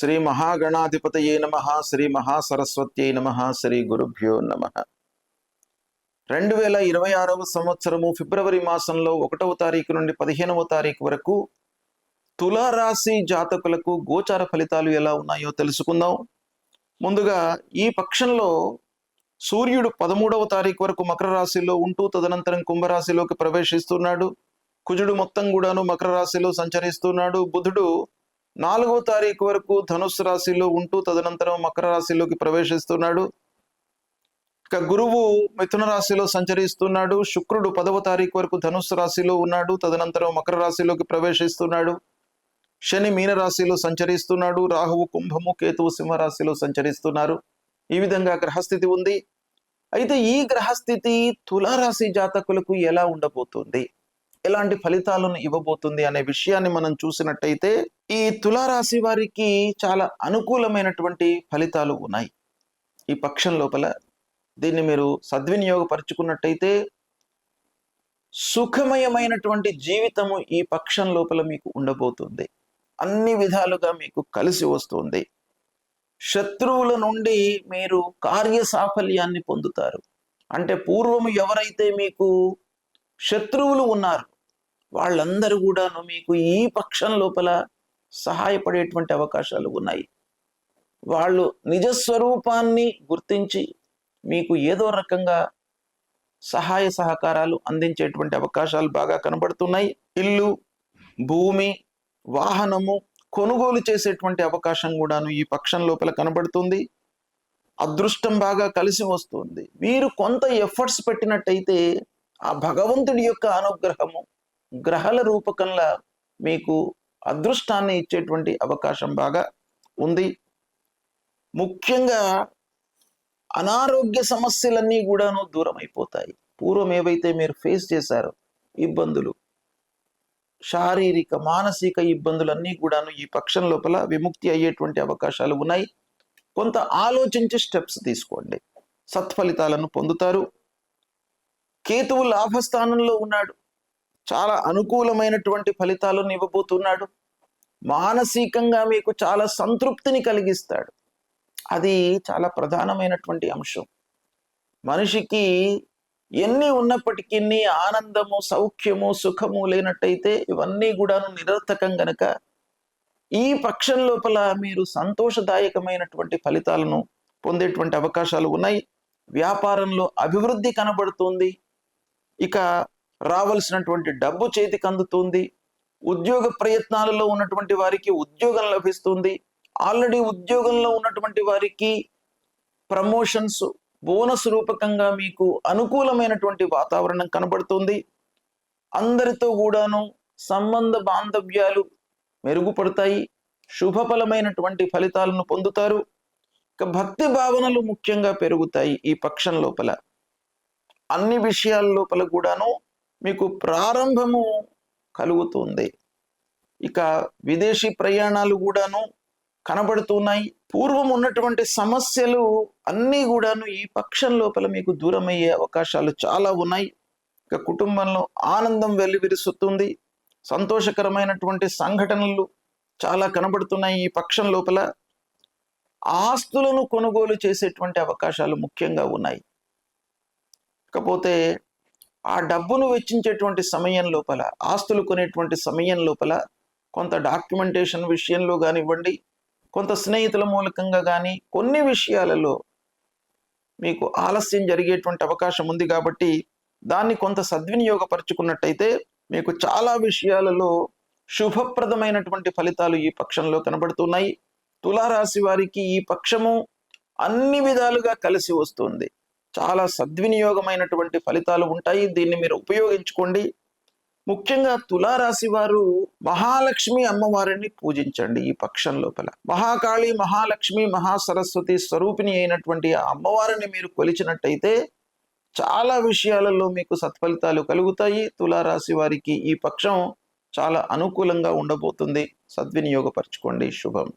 శ్రీ మహాగణాధిపతయే నమః. శ్రీ మహాసరస్వత్యై నమః. శ్రీ గురుభ్యో నమః. 2026వ సంవత్సరము ఫిబ్రవరి మాసంలో 1వ తారీఖు నుండి 15వ తారీఖు వరకు తులారాశి జాతకులకు గోచార ఫలితాలు ఎలా ఉన్నాయో తెలుసుకుందాం. ముందుగా ఈ పక్షంలో సూర్యుడు 13వ తారీఖు వరకు మకర రాశిలో ఉంటూ తదనంతరం కుంభరాశిలోకి ప్రవేశిస్తున్నాడు. కుజుడు మొత్తం కూడాను మకర రాశిలో సంచరిస్తున్నాడు. బుధుడు 4వ తారీఖు వరకు ధనుస్సు రాశిలో ఉంటూ తదనంతరం మకర రాశిలోకి ప్రవేశిస్తున్నాడు. ఇక గురువు మిథున రాశిలో సంచరిస్తున్నాడు. శుక్రుడు 10వ తారీఖు వరకు ధనుస్సు రాశిలో ఉన్నాడు. తదనంతరం మకర రాశిలోకి ప్రవేశిస్తున్నాడు. శని మీన రాశిలో సంచరిస్తున్నాడు. రాహువు కుంభము, కేతువు సింహరాశిలో సంచరిస్తున్నారు. ఈ విధంగా గ్రహస్థితి ఉంది. అయితే ఈ గ్రహస్థితి తులారాశి జాతకులకు ఎలా ఉండబోతుంది, ఎలాంటి ఫలితాలను ఇవ్వబోతుంది అనే విషయాన్ని మనం చూసినట్టయితే ఈ తులారాశి వారికి చాలా అనుకూలమైనటువంటి ఫలితాలు ఉన్నాయి. ఈ పక్షం లోపల దీన్ని మీరు సద్వినియోగపరుచుకున్నట్టయితే సుఖమయమైనటువంటి జీవితము ఈ పక్షం లోపల మీకు ఉండబోతుంది. అన్ని విధాలుగా మీకు కలిసి వస్తుంది. శత్రువుల నుండి మీరు కార్య సాఫల్యాన్ని పొందుతారు. అంటే పూర్వము ఎవరైతే మీకు శత్రువులు ఉన్నారు వాళ్ళందరూ కూడాను మీకు ఈ పక్షం లోపల సహాయపడేటువంటి అవకాశాలు ఉన్నాయి. వాళ్ళు నిజస్వరూపాన్ని గుర్తించి మీకు ఏదో రకంగా సహాయ సహకారాలు అందించేటువంటి అవకాశాలు బాగా కనబడుతున్నాయి. ఇల్లు, భూమి, వాహనము కొనుగోలు చేసేటువంటి అవకాశం కూడాను ఈ పక్షం లోపల కనబడుతుంది. అదృష్టం బాగా కలిసి వస్తుంది. మీరు కొంత ఎఫర్ట్స్ పెట్టినట్టయితే ఆ భగవంతుడి యొక్క అనుగ్రహము గ్రహాల రూపకంలా మీకు అదృష్టాన్ని ఇచ్చేటువంటి అవకాశం బాగా ఉంది. ముఖ్యంగా అనారోగ్య సమస్యలన్నీ కూడాను దూరం అయిపోతాయి. పూర్వం ఏవైతే మీరు ఫేస్ చేశారో ఇబ్బందులు, శారీరక మానసిక ఇబ్బందులన్నీ కూడాను ఈ పక్షం లోపల విముక్తి అయ్యేటువంటి అవకాశాలు ఉన్నాయి. కొంత ఆలోచించి స్టెప్స్ తీసుకోండి, సత్ఫలితాలను పొందుతారు. కేతువు లాభస్థానంలో ఉన్నాడు. చాలా అనుకూలమైనటువంటి ఫలితాలను ఇవ్వబోతున్నాడు. మానసికంగా మీకు చాలా సంతృప్తిని కలిగిస్తాడు. అది చాలా ప్రధానమైనటువంటి అంశం. మనిషికి ఎన్ని ఉన్నప్పటికీ ఆనందము, సౌఖ్యము, సుఖము లేనట్టయితే ఇవన్నీ కూడాను నిరర్థకం గనక ఈ పక్షం లోపల మీరు సంతోషదాయకమైనటువంటి ఫలితాలను పొందేటువంటి అవకాశాలు ఉన్నాయి. వ్యాపారంలో అభివృద్ధి కనబడుతుంది. ఇక రావాల్సినటువంటి డబ్బు చేతికి అందుతుంది. ఉద్యోగ ప్రయత్నాలలో ఉన్నటువంటి వారికి ఉద్యోగం లభిస్తుంది. ఆల్రెడీ ఉద్యోగంలో ఉన్నటువంటి వారికి ప్రమోషన్స్, బోనస్ రూపకంగా మీకు అనుకూలమైనటువంటి వాతావరణం కనబడుతుంది. అందరితో కూడాను సంబంధ బాంధవ్యాలు మెరుగుపడతాయి. శుభఫలమైనటువంటి ఫలితాలను పొందుతారు. ఇక భక్తి భావనలు ముఖ్యంగా పెరుగుతాయి. ఈ పక్షం లోపల అన్ని విషయాల లోపల కూడాను మీకు ప్రారంభము కలుగుతుంది. ఇక విదేశీ ప్రయాణాలు కూడాను కనబడుతున్నాయి. పూర్వం ఉన్నటువంటి సమస్యలు అన్నీ కూడాను ఈ పక్షం లోపల మీకు దూరమయ్యే అవకాశాలు చాలా ఉన్నాయి. ఇక కుటుంబంలో ఆనందం వెల్లివిరుస్తుంది. సంతోషకరమైనటువంటి సంఘటనలు చాలా కనబడుతున్నాయి. ఈ పక్షం లోపల ఆస్తులను కొనుగోలు చేసేటువంటి అవకాశాలు ముఖ్యంగా ఉన్నాయి. కాకపోతే ఆ డబ్బును వెచ్చించేటువంటి సమయం లోపల, ఆస్తులు కొనేటువంటి సమయం లోపల కొంత డాక్యుమెంటేషన్ విషయంలో కానివ్వండి, కొంత స్నేహితుల మూలకంగా కానీ కొన్ని విషయాలలో మీకు ఆలస్యం జరిగేటువంటి అవకాశం ఉంది. కాబట్టి దాన్ని కొంత సద్వినియోగపరుచుకున్నట్టయితే మీకు చాలా విషయాలలో శుభప్రదమైనటువంటి ఫలితాలు ఈ పక్షంలో కనబడుతున్నాయి. తులారాశి వారికి ఈ పక్షము అన్ని విధాలుగా కలిసి వస్తుంది. చాలా సద్వినియోగమైనటువంటి ఫలితాలు ఉంటాయి. దీన్ని మీరు ఉపయోగించుకోండి. ముఖ్యంగా తులారాశి వారు మహాలక్ష్మి అమ్మవారిని పూజించండి. ఈ పక్షం లోపల మహాకాళి, మహాలక్ష్మి, మహాసరస్వతి స్వరూపిణి అయినటువంటి ఆ అమ్మవారిని మీరు కొలిచినట్టయితే చాలా విషయాలలో మీకు సత్ఫలితాలు కలుగుతాయి. తులారాశి వారికి ఈ పక్షం చాలా అనుకూలంగా ఉండబోతుంది. సద్వినియోగపరచుకోండి. శుభం.